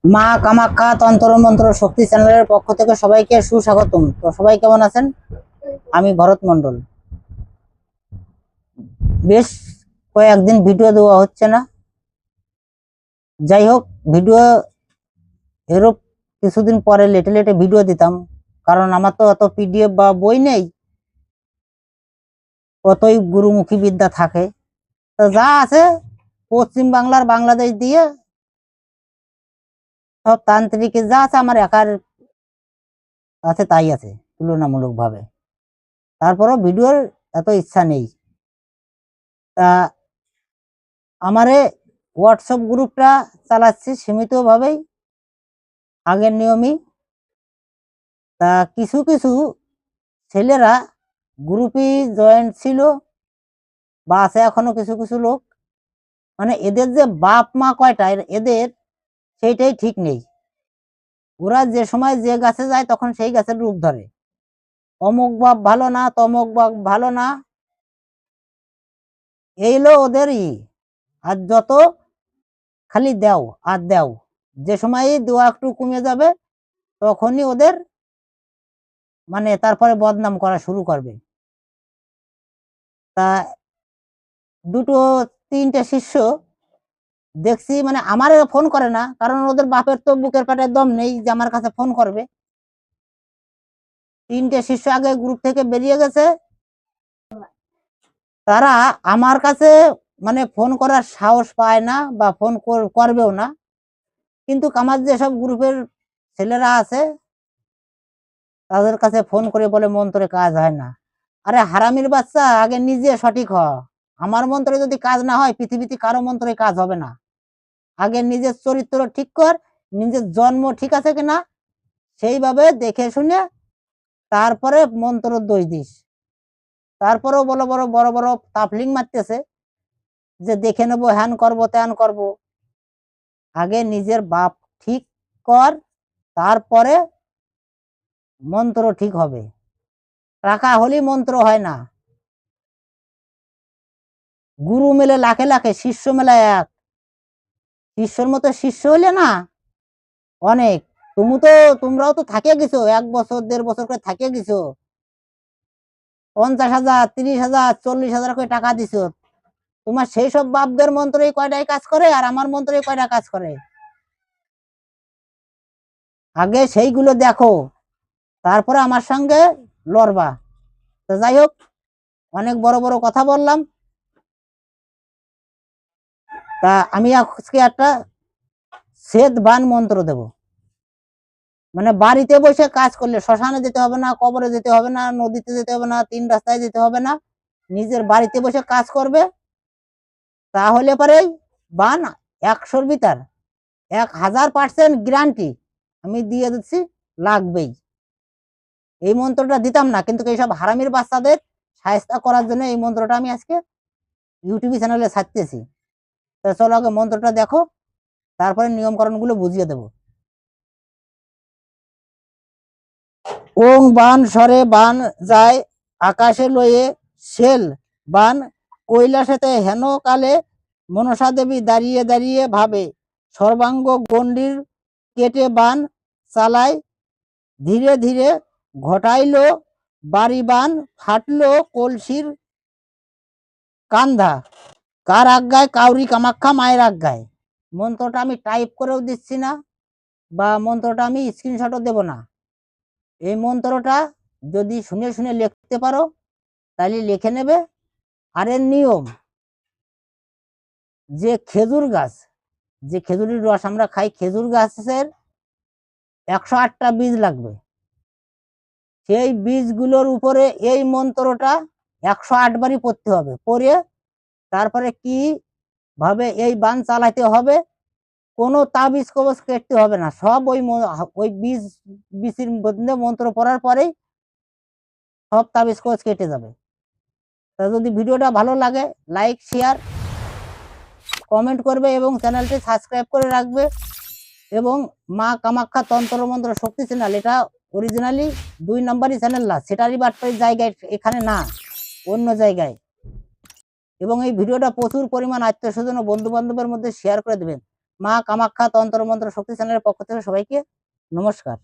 মা কামাখ্যা তন্ত্র মন্ত্র শক্তি চ্যানেলের পক্ষ থেকে সবাইকে সুস্বাগতম। তো সবাই কেমন আছেন? আমি ভরত মন্ডল। বেশ কয়েকদিন ভিডিও দেওয়া হচ্ছে না। যাই হোক, ভিডিও এরও কিছুদিন পরে লেটে লেটে ভিডিও দিতাম, কারণ আমার তো অত পিডিএফ বা বই নেই, কতই গুরুমুখী বিদ্যা থাকে। তো যা আছে পশ্চিম বাংলার বাংলাদেশ দিয়ে সব তান্ত্রিক যা আছে আমার একার আছে তাই আছে তুলনামূলকভাবে। তারপরও ভিডিওর এত ইচ্ছা নেই। তা আমারে হোয়াটসঅ্যাপ গ্রুপটা চালাচ্ছি সীমিতভাবেই, আগের নিয়মই। তা কিছু কিছু ছেলেরা গ্রুপে জয়েন্ট ছিল বা আছে এখনো কিছু কিছু লোক, মানে এদের যে বাপ মা কয়টা এদের সেইটাই ঠিক নেই। ওরা যে সময় যে গাছে যায় তখন সেই গাছের রূপ ধরে, অমুক বাপ ভালো না, তমুক বাপ ভালো না, এইলো ওদেরই। আর যত খালি দেও আর দেও, যে সময় দোয়া একটু কমে যাবে তখনই ওদের মানে তারপরে বদনাম করা শুরু করবে। তা দুটো তিনটে শিষ্য দেখছি, মানে আমার ফোন করে না, কারণ ওদের বাপের তো বুকের পেটের দম নেই যে আমার কাছে ফোন করবে। তিনটে শিষ্য আগে গ্রুপ থেকে বেরিয়ে গেছে, তারা আমার কাছে মানে ফোন করার সাহস পায় না বা ফোন করবেও না। কিন্তু আমার যেসব গ্রুপের ছেলেরা আছে তাদের কাছে ফোন করে বলে মন্ত্রে কাজ হয় না। আরে হারামির বাচ্চা, আগে নিজে সঠিক হ। আমার মন্ত্রে যদি কাজ না হয় পৃথিবীতে কারো মন্ত্রে কাজ হবে না। আগে নিজের চরিত্র ঠিক কর, নিজের জন্ম ঠিক আছে কিনা সেইভাবে দেখে শুনে তারপরে মন্ত্র দোষ দিস। তারপরেও বড় বড় বড় বড় তাফলিং মারতেছে যে দেখে নেবো, হ্যান করবো ত্যান করবো। আগে নিজের বাপ ঠিক কর, তারপরে মন্ত্র ঠিক হবে। টাকা হলেই মন্ত্র হয় না। গুরু মেলে লাখে লাখে, শিষ্য মেলা এক। শিষ্যর মতো শিষ্য হইলে না অনেক। তোমরাও তো থাকে গেছো, 1 বছর 1.5 বছর করে থাকে গেছো, 50,000 30,000 40,000 করে টাকা দিছো। তোমার সেই সব বাপদের মন্ত্রে কয়টাই কাজ করে আর আমার মন্ত্রে কয়টা কাজ করে? আগে সেইগুলো দেখো, তারপরে আমার সঙ্গে লড়বা। তো যাই হোক, অনেক বড় বড় কথা বললাম। তা আমি আজকে একটা সেদ বান মন্ত্র দেব। মানে বাড়িতে বসে কাজ করলে, শ্মশানে যেতে হবে না, কবরে যেতে হবে না, নদীতে যেতে হবে না, 3 রাস্তায় যেতে হবে না, নিজের বাড়িতে বসে কাজ করবে। তাহলে পরেই বান 100-র ভিতর 1000% গ্যারান্টি আমি দিয়ে দিচ্ছি, লাগবেই। এই মন্ত্রটা দিতাম না, কিন্তু এইসব হারামির বাচ্চাদের সাহায্য করার জন্য এই মন্ত্রটা আমি আজকে ইউটিউব চ্যানেলে ছাড়তেছি। তো চলো আগে মন্ত্রটা দেখো, তারপরে নিয়মকরণ গুলো বুঝিয়ে দেবো। ওং বান সরে বান যায় আকাশে লয়ে, শেল বান কৈলাসেতে হেন কালে, মনসা দেবী দাঁড়িয়ে দাঁড়িয়ে ভাবে, সর্বাঙ্গ গণ্ডির কেটে বান চালায়, ধীরে ধীরে ঘটাইল বাড়ি বান, ফাটলো কলসির কান্ধা, কার আজ্ঞায়? কাউরি কামাখ্যা মায়ের আজ্ঞায়। মন্ত্রটা আমি টাইপ করেও দিচ্ছি না, বা মন্ত্রটা আমি স্ক্রিনশটও দেব না। এই মন্ত্রটা যদি শুনে শুনে লিখতে পারো তাহলে লিখে নেবে। আর এর নিয়ম, যে খেজুর গাছ, যে খেজুরের রস আমরা খাই, খেজুর গাছের 108টা বীজ লাগবে। সেই বীজগুলোর উপরে এই মন্ত্রটা 108 বারই পড়তে হবে। পড়ে তারপরে কি ভাবে এই বান চালাতে হবে, কোনো তাবিজ কবজ কেটতে হবে না, সব ওই বীজের মধ্যে মন্ত্র পড়ার পরেই সব তাবিজ কবজ কেটে যাবে। তা যদি ভিডিওটা ভালো লাগে লাইক শেয়ার কমেন্ট করবে এবং চ্যানেলটি সাবস্ক্রাইব করে রাখবে। এবং মা কামাখ্যা তন্ত্র মন্ত্র শক্তি চ্যানেল, এটা অরিজিনালি 2 নম্বরই চ্যানেল না, সেটারই বাটপাড়ির জায়গায় এখানে না, অন্য জায়গায়। এবং এই ভিডিওটা প্রচুর পরিমাণ আত্মীয় স্বজন ও বন্ধু বান্ধবের মধ্যে শেয়ার করে দেবেন। মা কামাখ্যা তন্ত্র মন্ত্র শক্তি চ্যানেলের পক্ষ থেকে সবাইকে নমস্কার।